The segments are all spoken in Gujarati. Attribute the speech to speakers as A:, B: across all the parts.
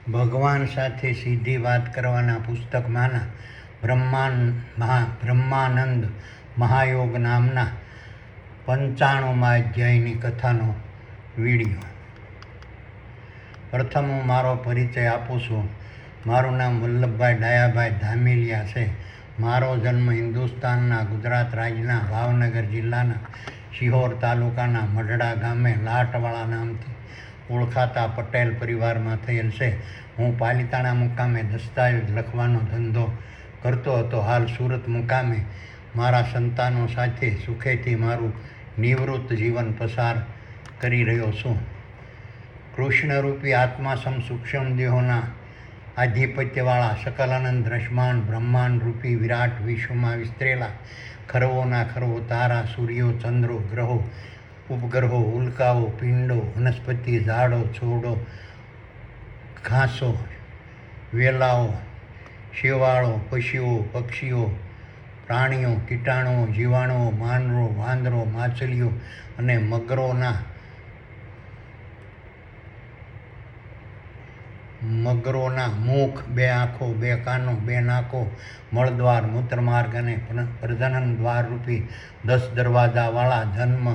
A: ભગવાન સાથે સીધી વાત કરવાના પુસ્તકમાંના બ્રહ્માનંદ મહાયોગ નામના 95મા અધ્યાયની કથાનો વિડીયો. પ્રથમ હું મારો પરિચય આપું છું. મારું નામ વલ્લભભાઈ ડાયાભાઈ ધામેલિયા છે. મારો જન્મ હિન્દુસ્તાનના ગુજરાત રાજ્યના ભાવનગર જિલ્લાના શિહોર તાલુકાના મઢડા ગામે લાટવાળા નામથી ઓળખાતા પટેલ પરિવારમાં થયેલ છે. હું પાલિતાણા મુકામે દસ્તાવેજ લખવાનો ધંધો કરતો હતો. હાલ સુરત મુકામે મારા સંતાનો સાથે સુખેથી મારું નિવૃત્ત જીવન પસાર કરી રહ્યો છું. કૃષ્ણરૂપી આત્માસમ સૂક્ષ્મ દેહોના આધિપત્યવાળા સકલાનંદ દ્રશ્યમાન બ્રહ્માંડરૂપી વિરાટ વિશ્વમાં વિસ્તરેલા ખરવોના ખરવો તારા, સૂર્યો, ચંદ્રો, ગ્રહો, ઉપગ્રહો, ઉલ્કાઓ, પિંડો, વનસ્પતિ, ઝાડો, છોડો, ઘાસો, વેલાઓ, શેવાળો, પશુઓ, પક્ષીઓ, પ્રાણીઓ, કીટાણુઓ, જીવાણુઓ, માનવો, વાંદરો, માછલીઓ અને મગરોના મુખ, 2 આંખો, 2 કાનો, 2 નાકો, મળદ્વાર, મૂત્રમાર્ગ અને પ્રજનન દ્વારરૂપી 10 દરવાજાવાળા જન્મ,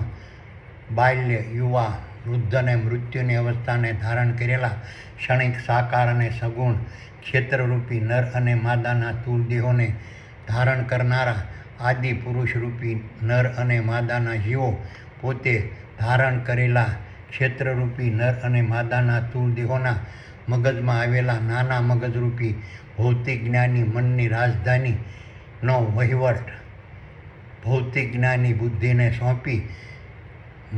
A: બાલ્ય, યુવા, વૃદ્ધ અને મૃત્યુની અવસ્થાને ધારણ કરેલા ક્ષણિક, સાકાર અને સગુણ ક્ષેત્રરૂપી નર અને માદાના સ્થૂળ દેહોને ધારણ કરનારા આદિ પુરુષરૂપી નર અને માદાના જીવો પોતે ધારણ કરેલા ક્ષેત્રરૂપી નર અને માદાના સ્થૂળ દેહોના મગજમાં આવેલા નાના મગજરૂપી ભૌતિક જ્ઞાની મનની રાજધાનીનો વહીવટ ભૌતિક જ્ઞાની બુદ્ધિને સોંપી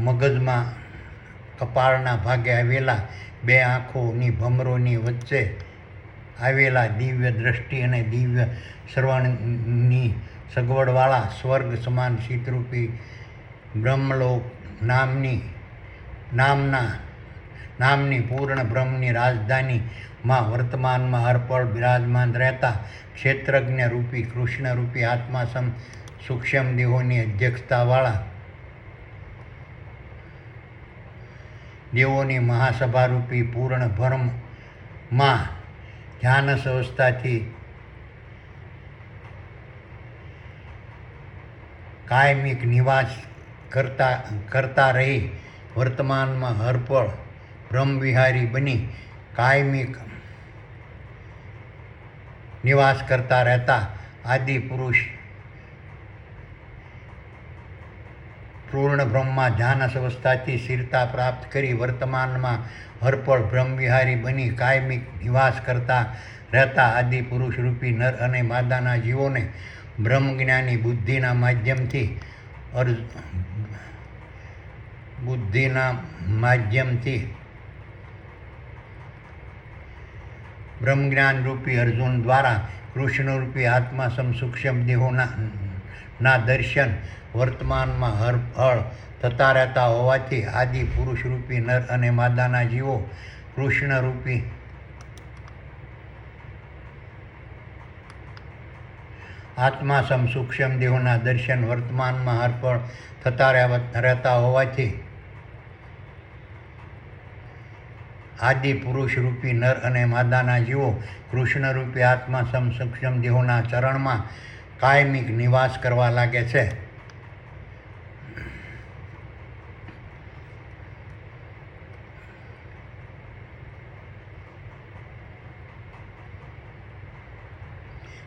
A: મગજમાં કપાળના ભાગે આવેલા 2 આંખોની ભમરોની વચ્ચે આવેલા દિવ્ય દ્રષ્ટિ અને દિવ્ય શ્રવણની સગવડવાળા સ્વર્ગ સમાન શીતરૂપી બ્રહ્મલોક નામની પૂર્ણ બ્રહ્મની રાજધાનીમાં વર્તમાનમાં અર્પણ બિરાજમાન રહેતા ક્ષેત્રજ્ઞ રૂપી કૃષ્ણરૂપી આત્મા સૂક્ષ્મ દેહોની અધ્યક્ષતાવાળા દેવોની મહાસભારૂપી પૂર્ણ બ્રહ્મમાં ધ્યાનસ અવસ્થાથી કાયમિક નિવાસ કરતા રહી વર્તમાનમાં હરપળ બ્રહ્મવિહારી બની કાયમિક નિવાસ કરતા રહેતા આદિ પુરુષ પૂર્ણ બ્રહ્મમાં ધ્યાનસ અવસ્થાથી સ્થિરતા પ્રાપ્ત કરી વર્તમાનમાં હરપળ બ્રહ્મવિહારી બની કાયમિક નિવાસ કરતા રહેતા આદિ પુરુષરૂપી નર અને માદાના જીવોને બ્રહ્મજ્ઞાની બુદ્ધિના માધ્યમથી બ્રહ્મજ્ઞાનરૂપી અર્જુન દ્વારા કૃષ્ણરૂપી આત્મા સૂક્ષ્મ દેહોના દર્શન વર્તમાનમાં હરહળ થતા રહેતા હોવાથી આદિ પુરુષરૂપી નર અને માદાના જીવો કૃષ્ણરૂપી આત્મા સૂક્ષ્મ દેહોના દર્શન વર્તમાનમાં હરપળ થતા રહેતા હોવાથી આદિ પુરુષરૂપી નર અને માદાના જીવો કૃષ્ણરૂપી આત્મા સૂક્ષ્મ દેહોના ચરણમાં કાયમિક નિવાસ કરવા લાગે છે.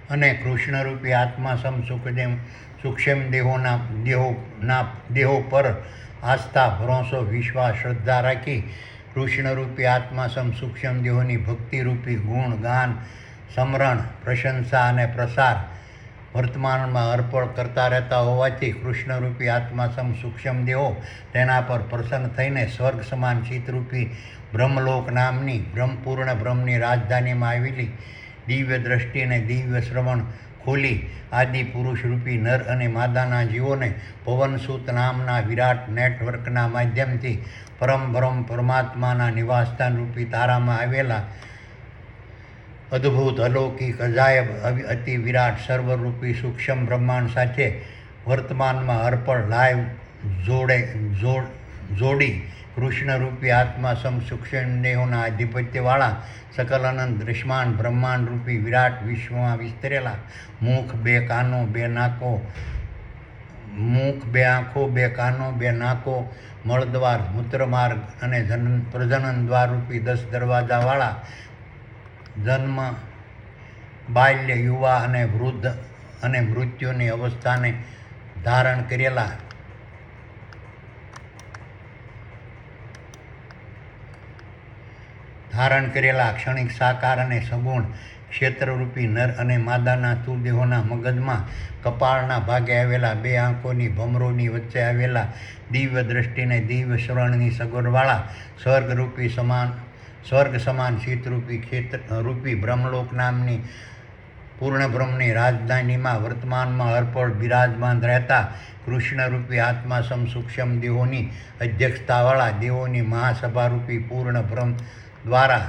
A: અને કૃષ્ણરૂપી આત્મા સૂક્ષ્મ દેહો પર આસ્થા, ભરોસો, વિશ્વાસ, શ્રદ્ધા રાખી કૃષ્ણરૂપી આત્મા સૂક્ષ્મ દેહોની ભક્તિરૂપી ગુણ, ગાન, સ્મરણ, પ્રશંસા અને પ્રસાર વર્તમાનમાં અર્પણ કરતા રહેતા હોવાથી કૃષ્ણરૂપી આત્મા સૂક્ષ્મ દેહો તેના પર પ્રસન્ન થઈને સ્વર્ગ સમાન ચિત્તરૂપી બ્રહ્મલોક નામની પૂર્ણ બ્રહ્મની રાજધાનીમાં આવેલી દિવ્ય દ્રષ્ટિ અને દિવ્ય શ્રવણ ખોલી આદિ પુરુષરૂપી નર અને માદાના જીવોને પવનસૂત નામના વિરાટ નેટવર્કના માધ્યમથી પરમબ્રહ્મ પરમાત્માના નિવાસસ્થાનરૂપી તારામાં આવેલા અદ્ભુત, અલૌકિક, અજાયબ, અતિ વિરાટ સર્વરૂપી સૂક્ષ્મ બ્રહ્માંડ સાથે વર્તમાનમાં અર્પણ લાઈવ જોડી કૃષ્ણરૂપી આત્મા સમ સૂક્ષ્મ દેહોના આધિપત્યવાળા સકલ અનંત દૃશ્યમાન બ્રહ્માંડ રૂપી વિરાટ વિશ્વમાં વિસ્તરેલા મુખ, બે કાનો, બે નાકો, મુખ, બે આંખો, બે કાનો, બે નાકો, મળદ્વાર, મૂત્રમાર્ગ અને પ્રજનન દ્વાર રૂપી 10 દરવાજાવાળા જન્મ, બાલ્ય, યુવા અને વૃદ્ધ અને મૃત્યુની અવસ્થાને ધારણ કરેલા ક્ષણિક સાકાર અને સગુણ ક્ષેત્રરૂપી નર અને માદાના તુદેહોના મગજમાં કપાળના ભાગે આવેલા, બે આંખોની ભમરોની વચ્ચે આવેલા, દિવ્ય દ્રષ્ટિને દિવ્ય શ્રવણની સગવડવાળા સ્વર્ગ સમાન શીતરૂપી ક્ષેત્રરૂપી બ્રહ્મલોક નામની પૂર્ણ બ્રહ્મની રાજધાનીમાં વર્તમાનમાં અર્પણ બિરાજમાન રહેતા કૃષ્ણરૂપી આત્મા સમ સૂક્ષ્મ દેહોની અધ્યક્ષતાવાળા દેવોની મહાસભારૂપી પૂર્ણ બ્રહ્મ દ્વારા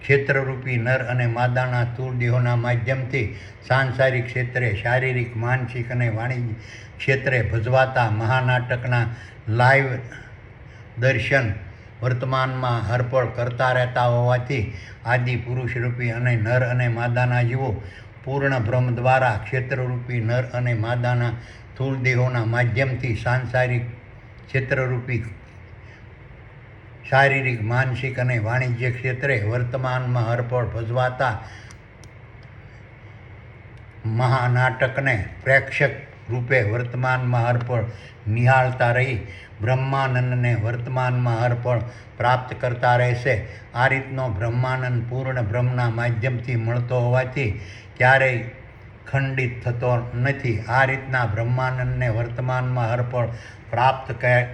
A: ક્ષેત્રરૂપી નર અને માદાના સ્થૂળ દેહોના માધ્યમથી સાંસારિક ક્ષેત્રે, શારીરિક, માનસિક અને વાણિજ્ય ક્ષેત્રે ભજવાતા મહાનાટકના લાઈવ દર્શન વર્તમાનમાં હરપળ કરતા રહેતા હોવાથી આદિ પુરુષરૂપી અને નર અને માદાના જીવો પૂર્ણ બ્રહ્મ દ્વારા ક્ષેત્રરૂપી નર અને માદાના સ્થૂળ દેહોના માધ્યમથી સાંસારિક ક્ષેત્રરૂપી શારીરિક, માનસિક અને વાણિજ્ય ક્ષેત્રે વર્તમાનમાં હરપળ ભજવાતા મહાનાટકને પ્રેક્ષક રૂપે વર્તમાનમાં હરપળ નિહાળતા રહી બ્રહ્માનંદને વર્તમાનમાં હરપળ પ્રાપ્ત કરતા રહેશે. આ રીતનો બ્રહ્માનંદ પૂર્ણ બ્રહ્મના માધ્યમથી મળતો હોવાથી ક્યારેય ખંડિત થતો નથી. આ રીતના બ્રહ્માનંદને વર્તમાનમાં હરપળ પ્રાપ્ત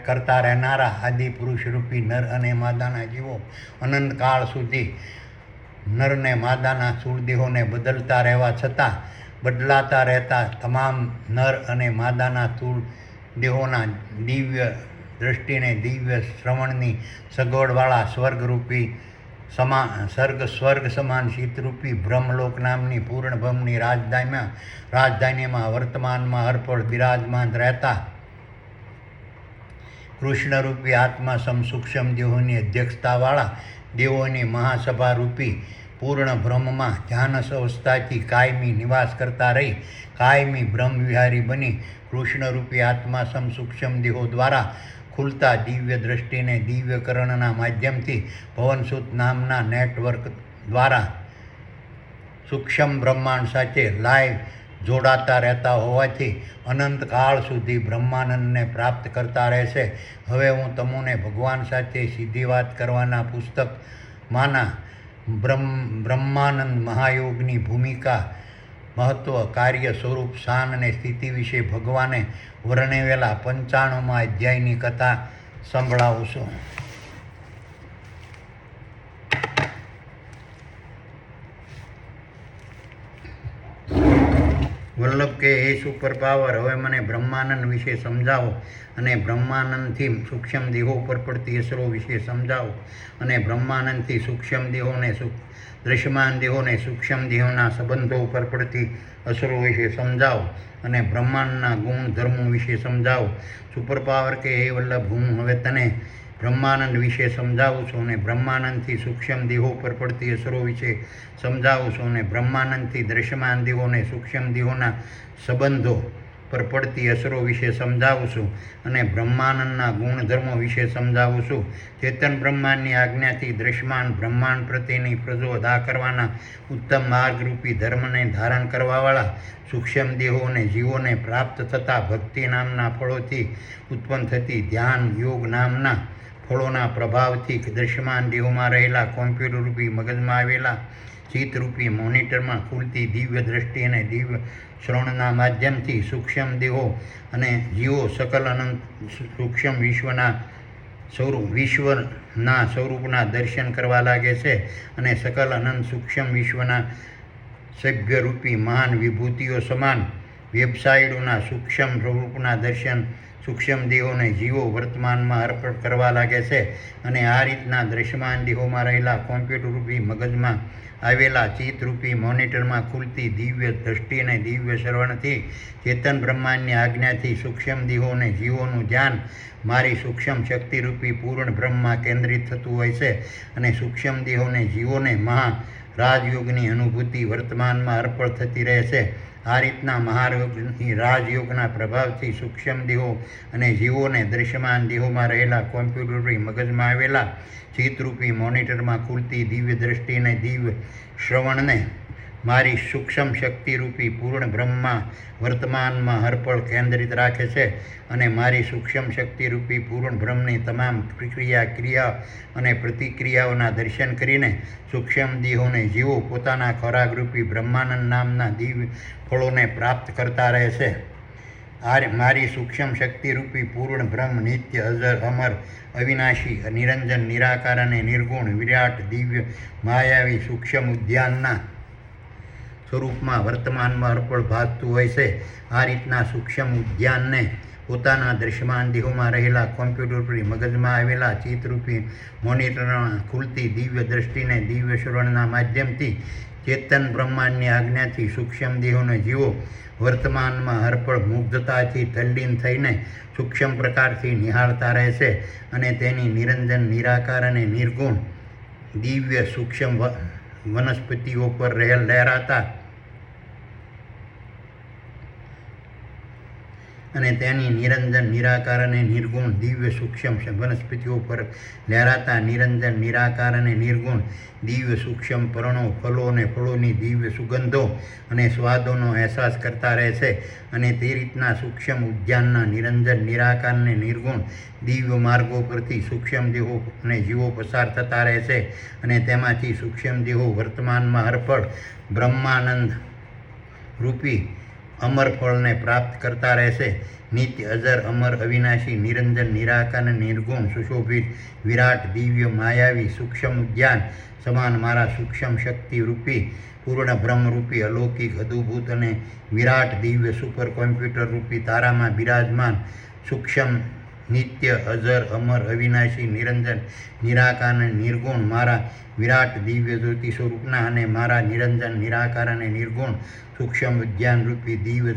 A: કરતા રહેનારા આદિ પુરુષરૂપી નર અને માદાના જીવો અનંતકાળ સુધી નરને માદાના સ્થૂળ દેહોને બદલાતા રહેતા તમામ નર અને માદાના સ્થૂળ દેહોના દિવ્ય દૃષ્ટિને દિવ્ય શ્રવણની સગવડવાળા સ્વર્ગ સમાન શીતરૂપી બ્રહ્મલોક નામની પૂર્ણ બ્રહ્મની રાજધાનીમાં વર્તમાનમાં હરપળ બિરાજમાન રહેતા કૃષ્ણરૂપી આત્મા સમ સૂક્ષ્મ દેહોની અધ્યક્ષતાવાળા દેવોની મહાસભા રૂપી પૂર્ણ બ્રહ્મમાં ધ્યાનસ અવસ્થાથી કાયમી નિવાસ કરતા રહી કાયમી બ્રહ્મવિહારી બની કૃષ્ણરૂપી આત્મા સમ સૂક્ષ્મ દેહો દ્વારા ખુલતા દિવ્ય દૃષ્ટિને દિવ્યકરણના માધ્યમથી ભવનસુત નામના નેટવર્ક દ્વારા સૂક્ષ્મ બ્રહ્માંડ સાથે લાઈવ જોડાતા રહેતા હોવાથી અનંતકાળ સુધી બ્રહ્માનંદને પ્રાપ્ત કરતા રહેશે. હવે હું તમને ભગવાન સાથે સીધી વાત કરવાના પુસ્તકમાંના બ્રહ્માનંદ મહાયોગની ભૂમિકા, મહત્વ, કાર્ય, સ્વરૂપ, સ્થાન અને સ્થિતિ વિશે ભગવાને વર્ણવેલા 95મા અધ્યાયની કથા સંભળાવું છું. વલ્લભ કે હે સુપર પાવર, હવે મને બ્રહ્માનંદ વિશે સમજાવો અને બ્રહ્માનંદથી સૂક્ષ્મ દેહો પર પડતી અસરો વિશે સમજાવો અને બ્રહ્માનંદથી સૂક્ષ્મ દેહોને દૃશ્યમાન દેહોને સૂક્ષ્મ દેહોના સંબંધો ઉપર પડતી અસરો વિશે સમજાવો અને બ્રહ્માંડના ગુણ ધર્મો વિશે સમજાવો. સુપર પાવર કે હે વલ્લભ, હું હવે તને બ્રહ્માનંદ વિશે સમજાવું છું અને બ્રહ્માનંદથી સૂક્ષ્મ દેહો પર પડતી અસરો વિશે સમજાવું છું અને બ્રહ્માનંદથી દૃશ્યમાન દેહોને સૂક્ષ્મ દેહોના સંબંધો પર પડતી અસરો વિશે સમજાવું છું અને બ્રહ્માનંદના ગુણધર્મો વિશે સમજાવું છું. ચેતન બ્રહ્માંડની આજ્ઞાથી દૃશ્યમાન બ્રહ્માંડ પ્રત્યેની ફરજો અદા કરવાના ઉત્તમ માર્ગરૂપી ધર્મને ધારણ કરવાવાળા સૂક્ષ્મ દેહો અને જીવોને પ્રાપ્ત થતા ભક્તિ નામના ફળોથી ઉત્પન્ન થતી ધ્યાન યોગ નામના ફળોના પ્રભાવથી દૃશ્યમાન દેહોમાં રહેલા કોમ્પ્યુટરરૂપી મગજમાં આવેલા ચિત્તરૂપી મોનિટરમાં ખુલતી દિવ્ય દ્રષ્ટિ અને દિવ્ય શ્રવણના માધ્યમથી સૂક્ષ્મ દેહો અને જીવો સકલ અનંત સૂક્ષ્મ વિશ્વના સ્વરૂપના દર્શન કરવા લાગે છે અને સકલ અનંત સૂક્ષ્મ વિશ્વના સભ્યરૂપી મહાન વિભૂતિઓ સમાન વેબસાઇટોના સૂક્ષ્મ સ્વરૂપના દર્શન સૂક્ષ્મ દેહોને જીવો વર્તમાનમાં અર્પણ કરવા લાગે છે અને આ રીતના દૃશ્યમાન દેહોમાં રહેલા કોમ્પ્યુટરરૂપી મગજમાં આવેલા ચિત્તરૂપી મોનિટરમાં ખુલતી દિવ્ય દ્રષ્ટિ અને દિવ્ય શ્રવણથી ચેતન બ્રહ્માંડની આજ્ઞાથી સૂક્ષ્મ દેહોને જીવોનું ધ્યાન મારી સૂક્ષ્મ શક્તિરૂપી પૂર્ણ બ્રહ્મમાં કેન્દ્રિત થતું હોય છે અને સૂક્ષ્મ દેહોને જીવોને મહા રાજયોગની અનુભૂતિ વર્તમાનમાં અર્પણ થતી રહે છે. આ રીતના મહાયોગની રાજયોગના પ્રભાવથી સૂક્ષ્મ દેહો અને જીવોને દૃશ્યમાન દેહોમાં રહેલા કોમ્પ્યુટરરૂપી મગજમાં આવેલા ચિત્તરૂપી મોનિટરમાં ખુલતી દિવ્ય દ્રષ્ટિ અને દિવ્ય શ્રવણને મારી સૂક્ષ્મ શક્તિરૂપી પૂર્ણ બ્રહ્મમાં વર્તમાનમાં હરપળ કેન્દ્રિત રાખે છે અને મારી સૂક્ષ્મ શક્તિરૂપી પૂર્ણ બ્રહ્મની તમામ ક્રિયા અને પ્રતિક્રિયાઓના દર્શન કરીને સૂક્ષ્મ દેહોને જીવો પોતાના ખોરાકરૂપી બ્રહ્માનંદ નામના દિવ્ય ફળોને પ્રાપ્ત કરતા રહે છે. મારી સૂક્ષ્મ શક્તિરૂપી પૂર્ણ બ્રહ્મ નિત્ય અજર અમર અવિનાશી નિરંજન નિરાકાર અને નિર્ગુણ વિરાટ દિવ્ય માયાવી સૂક્ષ્મ ઉદ્યાનના સ્વરૂપમાં વર્તમાનમાં અર્પણ ભાસતું હોય છે. આ રીતના સૂક્ષ્મ ઉદ્યાનને પોતાના દૃશ્યમાન દેહોમાં રહેલા કોમ્પ્યુટરરૂપી મગજમાં આવેલા ચિત્તરૂપી મોનિટરમાં ખુલતી દિવ્ય દ્રષ્ટિને દિવ્ય શ્રવણના માધ્યમથી ચેતન બ્રહ્માંડની આજ્ઞાથી સૂક્ષ્મ દેહોને જીવો વર્તમાનમાં હરપળ મુગ્ધતાથી તલ્લીન થઈને સૂક્ષ્મ પ્રકારથી નિહાળતા રહે છે અને તેની નિરંજન નિરાકાર અને નિર્ગુણ દિવ્ય સૂક્ષ્મ વનસ્પતિઓ પર લહેરાતા અને તેની નિરંજન નિરાકાર અને નિર્ગુણ દિવ્ય સૂક્ષ્મ વનસ્પતિઓ પર લહેરાતા નિરંજન નિરાકાર અને નિર્ગુણ દિવ્ય સૂક્ષ્મ પર્ણો ફળો અને ફળોની દિવ્ય સુગંધો અને સ્વાદોનો અહેસાસ કરતા રહે છે અને તે રીતના સૂક્ષ્મ ઉદ્યાનના નિરંજન નિરાકાર અને નિર્ગુણ દિવ્ય માર્ગો પરથી સૂક્ષ્મ દેહો અને જીવો પસાર થતા રહે છે અને તેમાંથી સૂક્ષ્મ દેહો વર્તમાનમાં હરપળ બ્રહ્માનંદ રૂપી અમર ફળને પ્રાપ્ત કરતા રહેશે. નિત્ય અજર અમર અવિનાશી નિરંજન નિરાકાર અને નિર્ગુણ સુશોભિત વિરાટ દિવ્ય માયાવી સૂક્ષ્મ ઉદ્યાન સમાન મારા સૂક્ષ્મ શક્તિ રૂપી પૂર્ણ બ્રહ્મરૂપી અલૌકિક અદભુત અને વિરાટ દિવ્ય સુપર કોમ્પ્યુટર રૂપી તારામાં બિરાજમાન સૂક્ષ્મ નિત્ય અજર અમર અવિનાશી નિરંજન નિરાકાર અને નિર્ગુણ મારા વિરાટ દિવ્ય જ્યોતિ સ્વરૂપના અને મારા નિરંજન નિરાકાર અને નિર્ગુણ સૂક્ષ્મ ઉદ્યાન રૂપી દિવ્ય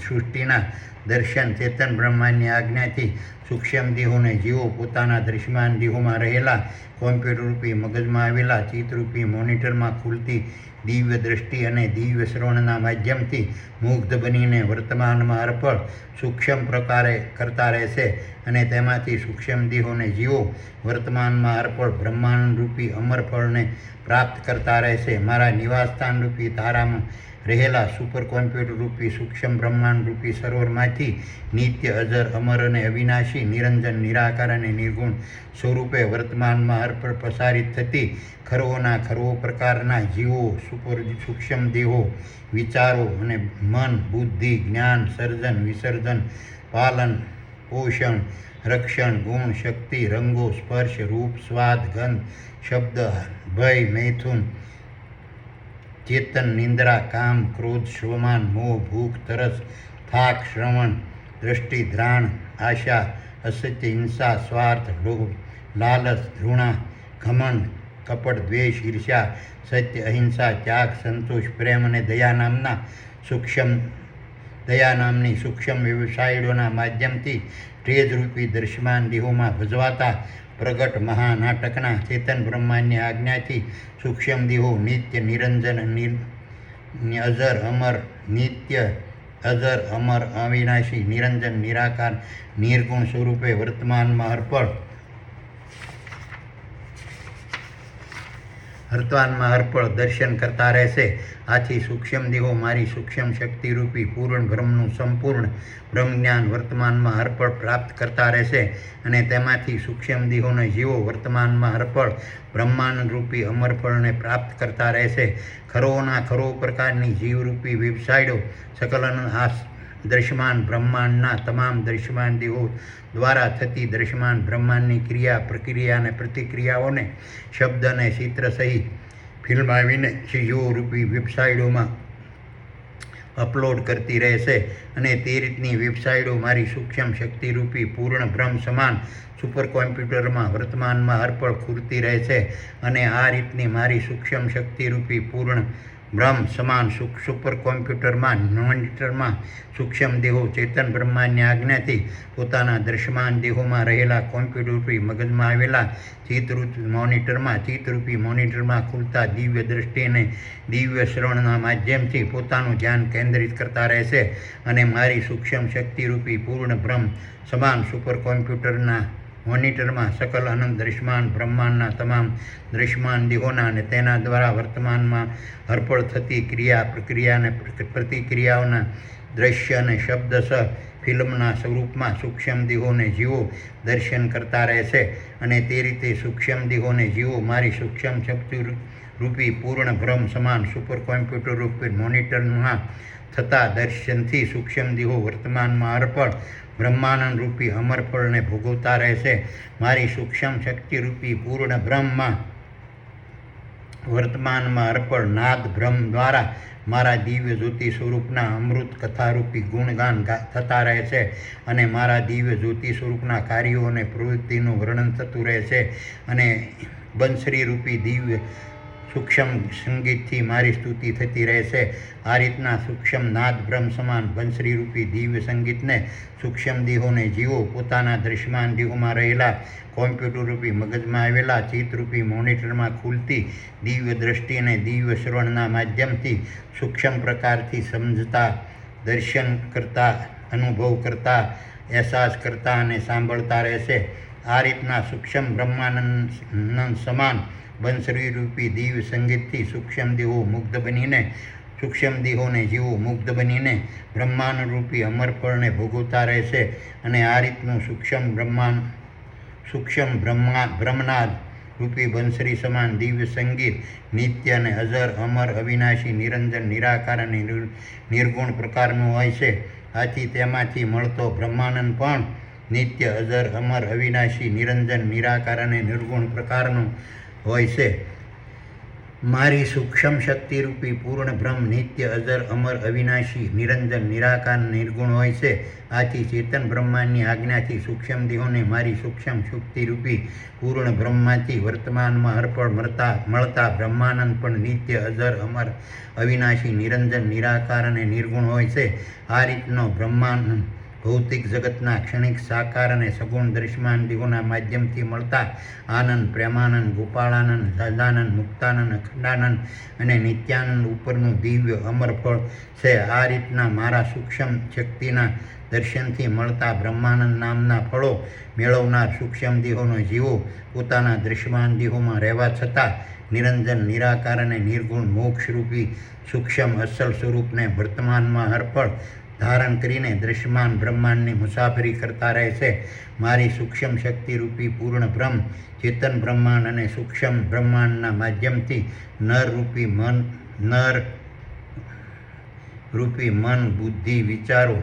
A: સૃષ્ટિના દર્શન ચેતન બ્રહ્માંડની આજ્ઞાથી સૂક્ષ્મ દેહોને જીવો પોતાના દૃશ્યમાન દેહોમાં રહેલા કોમ્પ્યુટરરૂપી મગજમાં આવેલા ચિત્તરૂપી મોનિટરમાં ખુલતી દિવ્ય દ્રષ્ટિ અને દિવ્ય શ્રવણના માધ્યમથી મુગ્ધ બનીને વર્તમાનમાં અર્પણ સૂક્ષ્મ પ્રકારે કરતા રહેશે અને તેમાંથી સૂક્ષ્મ દેહોને જીવો વર્તમાનમાં અર્પણ બ્રહ્માંડરૂપી અમર ફળને પ્રાપ્ત કરતા રહેશે. મારા નિવાસસ્થાન રૂપી તારામાં રહેલા સુપર કોમ્પ્યુટર રૂપી સૂક્ષ્મ બ્રહ્માંડ રૂપી સરોવરમાંથી નિત્ય અજર અમર અને અવિનાશી નિરંજન નિરાકાર અને નિર્ગુણ સ્વરૂપે વર્તમાનમાં અર્પણ પ્રસારિત થતી ખરોના ખરો પ્રકારના જીવો સૂક્ષ્મ દેહો વિચારો અને મન બુદ્ધિ જ્ઞાન સર્જન વિસર્જન પાલન પોષણ રક્ષણ ગુણ શક્તિ રંગો સ્પર્શ રૂપ સ્વાદ ગંધ શબ્દ ભય મૈથુન ચેતન નિંદ્રા કામ ક્રોધ સ્વમાન મોહ ભૂખ તરસ થાક શ્રવણ દૃષ્ટિ ધ્રાણ આશા અસત્ય હિંસા સ્વાર્થ લોભ લાલચ ધૃણા ઘમંડ કપટ દ્વેષ ઈર્ષ્યા સત્ય અહિંસા ત્યાગ સંતોષ પ્રેમ અને દયા નામની સૂક્ષ્મ વ્યવસાયોના માધ્યમથી તેજરૂપી દૃશ્યમાન દેહોમાં ભજવાતા પ્રગટ મહાનાટકના ચેતન બ્રહ્માંડની આજ્ઞાથી સૂક્ષ્મ દેહો નિત્ય નિરંજન અજર અમર નિત્ય અજર અમર અવિનાશી નિરંજન નિરાકાર નિર્ગુણ સ્વરૂપે વર્તમાનમાં અર્પણ દર્શન કરતા રહેશે. આથી સૂક્ષ્મ દેહો મારી સૂક્ષ્મ શક્તિરૂપી પૂર્ણ બ્રહ્મનું સંપૂર્ણ બ્રહ્મજ્ઞાન વર્તમાનમાં અર્પણ પ્રાપ્ત કરતા રહેશે અને તેમાંથી સૂક્ષ્મ દેહોને જીવો વર્તમાનમાં અર્પણ બ્રહ્માંડરૂપી અમરફળને પ્રાપ્ત કરતા રહેશે. ખરોના ખરો પ્રકારની જીવરૂપી વેબસાઇટો સકલન આ દૃશ્યમાન બ્રહ્માંડના તમામ દૃશ્યમાન દેહો દ્વારા થતી દૃશ્યમાન બ્રહ્માંડની ક્રિયા પ્રક્રિયા અને પ્રતિક્રિયાઓને શબ્દ અને ચિત્ર સહિત ફિલ્માવીને ચીજો રૂપી વેબસાઇટોમાં અપલોડ કરતી રહેશે અને તે રીતની વેબસાઇટો મારી સૂક્ષ્મ શક્તિરૂપી પૂર્ણ બ્રહ્મ સમાન સુપર કોમ્પ્યુટરમાં વર્તમાનમાં હરપળ ખૂરતી રહેશે અને આ રીતની મારી સૂક્ષ્મ શક્તિરૂપી પૂર્ણ બ્રહ્મ સમાન સુપર કોમ્પ્યુટરમાં મોનિટરમાં સૂક્ષ્મ દેહો ચેતન બ્રહ્માંડની આજ્ઞાથી પોતાના દૃશ્યમાન દેહોમાં રહેલા કોમ્પ્યુટરરૂપી મગજમાં આવેલા ચિત્તરૂપી મોનિટરમાં ખુલતા દિવ્ય દ્રષ્ટિ અને દિવ્ય શ્રવણના માધ્યમથી પોતાનું ધ્યાન કેન્દ્રિત કરતા રહેશે અને મારી સૂક્ષ્મ શક્તિરૂપી પૂર્ણ બ્રહ્મ સમાન સુપર કોમ્પ્યુટરના મોનિટરમાં સકલ અનંત દૃશ્યમાન બ્રહ્માંડના તમામ દૃશ્યમાન દેહોના અને તેના દ્વારા વર્તમાનમાં હરપળ થતી પ્રક્રિયા અને પ્રતિક્રિયાઓના દ્રશ્ય અને શબ્દશ ફિલ્મના સ્વરૂપમાં સૂક્ષ્મ દેહોને જીવો દર્શન કરતા રહેશે અને તે રીતે સૂક્ષ્મ દેહોને જીવો મારી સૂક્ષ્મ શક્તિરૂપી પૂર્ણ બ્રહ્મ સમાન સુપર કોમ્પ્યુટર રૂપી મોનિટરમાં થતા દર્શનથી સૂક્ષ્મ દેહો વર્તમાનમાં હરપળ બ્રહ્માનંદ રૂપી અમરફળને ભોગવતા રહેશે. મારી સૂક્ષ્મ શક્તિરૂપી પૂર્ણ બ્રહ્મમાં વર્તમાનમાં અર્પણ નાદ બ્રહ્મ દ્વારા મારા દિવ્ય જ્યોતિ સ્વરૂપના અમૃત કથારૂપી ગુણગાન થતા રહેશે અને મારા દિવ્ય જ્યોતિ સ્વરૂપના કાર્યો અને પ્રવૃત્તિનું વર્ણન થતું રહેશે અને બંસરી રૂપી દિવ્ય સૂક્ષ્મ સંગીતથી મારી સ્તુતિ થતી રહેશે. આ રીતના સૂક્ષ્મ નાદ બ્રહ્મ સમાન બંસરી રૂપી દિવ્ય સંગીતને સૂક્ષ્મ દેહોને જીવો પોતાના દૃશ્યમાન દેહોમાં રહેલા કોમ્પ્યુટર રૂપી મગજમાં આવેલા ચિત્તરૂપી મોનિટરમાં ખુલતી દિવ્ય દ્રષ્ટિ અને દિવ્ય શ્રવણના માધ્યમથી સૂક્ષ્મ પ્રકારથી સમજતા, દર્શન કરતા, અનુભવ કરતા, અહેસાસ કરતા અને સાંભળતા રહેશે. આ રીતના સૂક્ષ્મ બ્રહ્માનંદ સમાન બંસરી રૂપી દિવ્ય સંગીતથી સૂક્ષ્મ દેહો મુગ્ધ બનીને સૂક્ષ્મ દેહોને જીવો મુગ્ધ બનીને બ્રહ્માંડ રૂપી અમરફળને ભોગવતા રહેશે અને આ રીતનું સૂક્ષ્મ બ્રહ્મનાદ રૂપી બંસરી સમાન દિવ્ય સંગીત નિત્ય અને અજર અમર અવિનાશી નિરંજન નિરાકાર અને નિર્ગુણ પ્રકારનું હોય છે. આથી તેમાંથી મળતો બ્રહ્માનંદ પણ નિત્ય અજર અમર અવિનાશી નિરંજન નિરાકાર અને નિર્ગુણ પ્રકારનું હોય છે. મારી સૂક્ષ્મ શક્તિરૂપી પૂર્ણ બ્રહ્મ નિત્ય અજર અમર અવિનાશી નિરંજન નિરાકાર નિર્ગુણ હોય છે. આથી ચેતન બ્રહ્માંડની આજ્ઞાથી સૂક્ષ્મ દેહોને મારી સૂક્ષ્મ શક્તિરૂપી પૂર્ણ બ્રહ્મમાંથી વર્તમાનમાં અર્પણ મળતા બ્રહ્માનંદ પણ નિત્ય અજર અમર અવિનાશી નિરંજન નિરાકાર અને નિર્ગુણ હોય છે. આ રીતનો બ્રહ્માંડ ભૌતિક જગતના ક્ષણિક સાકાર અને સગુણ દૃશ્યમાન દેહોના માધ્યમથી મળતા આનંદ, પ્રેમાનંદ, ગોપાળાનંદ, સહજાનંદ, મુક્તાનંદ, અખંડાનંદ અને નિત્યાનંદ ઉપરનું દિવ્ય અમર ફળ છે. આ રીતના મારા સૂક્ષ્મ શક્તિના દર્શનથી મળતા બ્રહ્માનંદ નામના ફળો મેળવનાર સૂક્ષ્મ દેહોનો જીવો પોતાના દૃશ્યમાન દેહોમાં રહેવા છતાં નિરંજન નિરાકાર અને નિર્ગુણ મોક્ષરૂપી સૂક્ષ્મ અસલ સ્વરૂપને વર્તમાનમાં હરપળ ધારણ કરીને દૃશ્યમાન બ્રહ્માંડની મુસાફરી કરતા રહેશે. મારી સૂક્ષ્મ શક્તિરૂપી પૂર્ણ બ્રહ્મ ચેતન બ્રહ્માંડ અને સૂક્ષ્મ બ્રહ્માંડના માધ્યમથી નર રૂપી મન, બુદ્ધિ, વિચારો,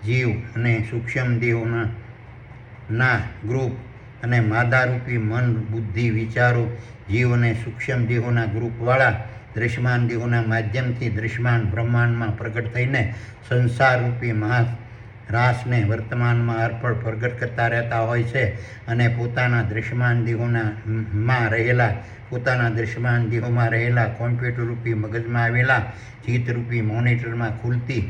A: જીવ અને સૂક્ષ્મ દેહોના ગ્રુપ અને માદારૂપી મન, બુદ્ધિ, વિચારો, જીવ અને સૂક્ષ્મ દેહોના ગ્રુપવાળા દૃશ્યમાન દેહોના માધ્યમથી દૃશ્યમાન બ્રહ્માંડમાં પ્રગટ થઈને સંસારરૂપી મહારાસને વર્તમાનમાં અર્પણ પ્રગટ કરતા રહેતા હોય છે અને પોતાના દૃશ્યમાન દેહોમાં રહેલા કોમ્પ્યુટરરૂપી મગજમાં આવેલા ચિત્તરૂપી મોનિટરમાં ખુલતી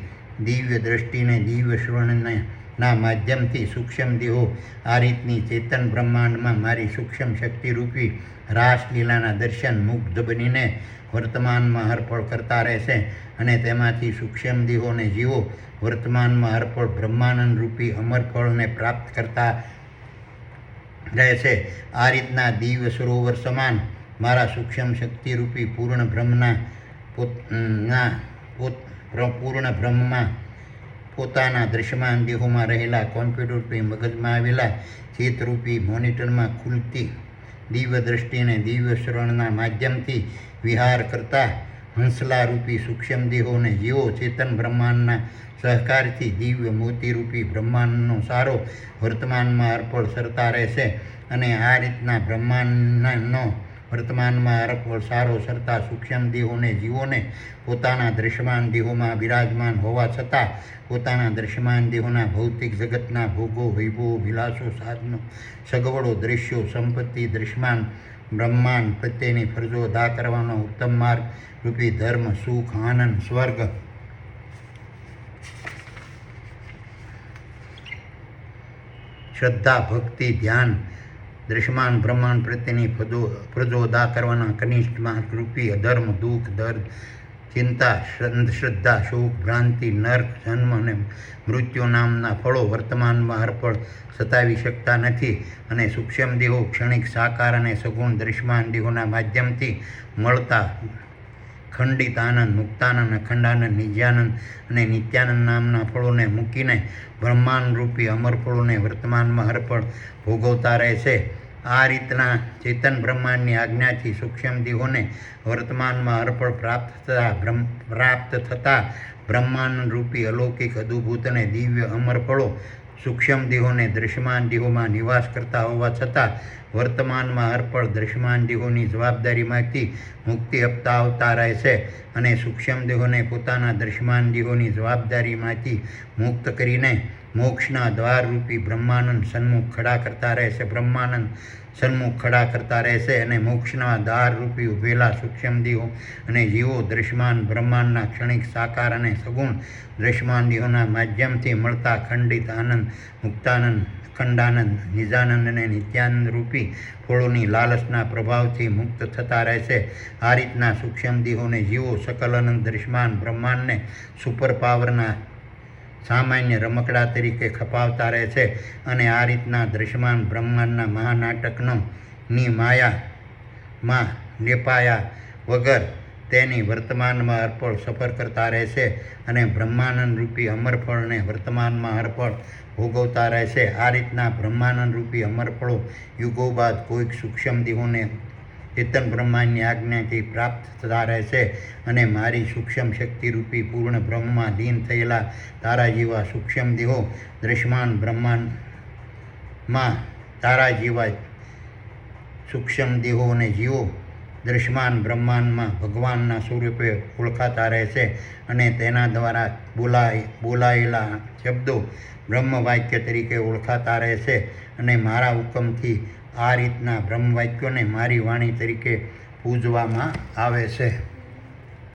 A: દિવ્ય દ્રષ્ટિને દિવ્ય શ્રવણના માધ્યમથી સૂક્ષ્મ દેહો આ રીતની ચેતન બ્રહ્માંડમાં મારી સૂક્ષ્મ શક્તિરૂપી રાસલીલાના દર્શન મુગ્ધ બનીને વર્તમાનમાં હરપળ કરતા રહેશે અને તેમાંથી સૂક્ષ્મ દેહોને જીવો વર્તમાનમાં હરપળ બ્રહ્માનંદ રૂપી અમરફળને પ્રાપ્ત કરતા રહેશે. આ રીતના દિવ્ય સરોવર સમાન મારા સૂક્ષ્મ શક્તિરૂપી પૂર્ણ બ્રહ્મમાં પોતાના દૃશ્યમાન દેહોમાં રહેલા કોમ્પ્યુટરરૂપી મગજમાં આવેલા ચેતરૂપી મોનિટરમાં ખુલતી દિવ્ય દ્રષ્ટિ અને દિવ્ય શ્રવણના માધ્યમથી વિહાર કરતા હંસલારૂપી સૂક્ષ્મ દેહોને જીવો ચેતન બ્રહ્માંડના સહકારથી દિવ્ય મોતીરૂપી બ્રહ્માંડનો સારો વર્તમાનમાં અર્પણ સરતા રહેશે અને આ રીતના બ્રહ્માંડનો વર્તમાનમાં અરપળ સારો સરતા સૂક્ષ્મ દેહોને જીવોને પોતાના દૃશ્યમાન દેહોમાં બિરાજમાન હોવા છતાં પોતાના દૃશ્યમાન દેહોના ભૌતિક જગતના ભોગો વૈભવો વિલાસો સાધનો સગવડો દૃશ્યો સંપત્તિ દૃશ્યમાન બ્રહ્માંડ પ્રત્યેની ફરજો અદા કરવાનો ઉત્તમ માર્ગ રૂપી ધર્મ સુખ આનંદ સ્વર્ગ શ્રદ્ધા ભક્તિ ધ્યાન દૃશ્યમાન બ્રહ્માંડ પ્રત્યેની ફરજો અદા કરવાના કનિષ્ઠ માર્ગ રૂપી અધર્મ દુઃખ દર્દ ચિંતા અંધશ્રદ્ધા શોક ભ્રાંતિ નર્ક જન્મ અને મૃત્યુ નામના ફળો વર્તમાનમાં અર્પણ સતાવી શકતા નથી અને સૂક્ષ્મ દેહો ક્ષણિક સાકાર અને સગુણ દૃશ્યમાન દેહોના માધ્યમથી મળતા ખંડિત આનંદ મુક્તાનંદ અખંડાનંદ નિત્યાનંદ અને નિત્યાનંદ નામના ફળોને મૂકીને બ્રહ્માંડ રૂપી અમર ફળોને વર્તમાનમાં અર્પણ ભોગવતા રહે છે. આ રીતના ચેતન બ્રહ્માંડની આજ્ઞાથી સૂક્ષ્મ દેહોને વર્તમાનમાં અર્પણ પ્રાપ્ત થતાં બ્રહ્માંડ રૂપી અલૌકિક અદભુત અને દિવ્ય અમર ફળો સૂક્ષ્મ દેહોને દૃશ્યમાન દેહોમાં નિવાસ કરતા હોવા છતાં વર્તમાનમાં અર્પણ દૃશ્યમાન દેહોની જવાબદારીમાંથી મુક્તિ આપતા આવતા રહે છે અને સૂક્ષ્મ દેહોને પોતાના દૃશ્યમાન દેહોની જવાબદારીમાંથી મુક્ત કરીને મોક્ષના દ્વારરૂપી બ્રહ્માનંદ સન્મુખ ખડા કરતા રહેશે અને મોક્ષના દ્વારરૂપી ઉભેલા સૂક્ષ્મ દેહો અને જીવો દૃશ્યમાન બ્રહ્માંડના ક્ષણિક સાકાર અને સગુણ દૃશ્યમાન દેહોના માધ્યમથી મળતા ખંડિત આનંદ મુક્તાનંદ અખંડાનંદ નિજાનંદ અને નિત્યાનંદ રૂપી ફળોની લાલચના પ્રભાવથી મુક્ત થતા રહેશે. આ રીતના સૂક્ષ્મ દેહોને જીવો સકલ અનંત દૃશ્યમાન બ્રહ્માંડને સુપર પાવરના સામાન્ય રમકડા તરીકે ખપાવતા રહે છે અને આ રીતના દૃશ્યમાન બ્રહ્માંડના મહાનાટકની માયામાં લેપાયા વગર તેની વર્તમાનમાં અર્પણ સફર કરતા રહેશે અને બ્રહ્માનંદ રૂપી અમરફળને વર્તમાનમાં અર્પણ ભોગવતા રહેશે. આ રીતના બ્રહ્માનંદ રૂપી અમરફળો યુગો બાદ કોઈક સૂક્ષ્મ દેહોને ચેતન બ્રહ્માંડની આજ્ઞાથી પ્રાપ્ત થતા રહેશે અને મારી સૂક્ષ્મ શક્તિરૂપી પૂર્ણ બ્રહ્મમાં લીન થયેલા તારા જેવા સૂક્ષ્મ દેહો દૃશ્યમાન બ્રહ્માંડમાં તારા જેવા સૂક્ષ્મ દેહો અને જીવો દૃશ્યમાન બ્રહ્માંડમાં ભગવાનના સ્વરૂપે ઓળખાતા રહેશે અને તેના દ્વારા બોલાયેલા શબ્દો બ્રહ્મ વાક્ય તરીકે ઓળખાતા રહેશે અને મારા હુકમથી આ રીતના બ્રહ્મ વાક્યોને મારી વાણી તરીકે પૂજવામાં આવે છે.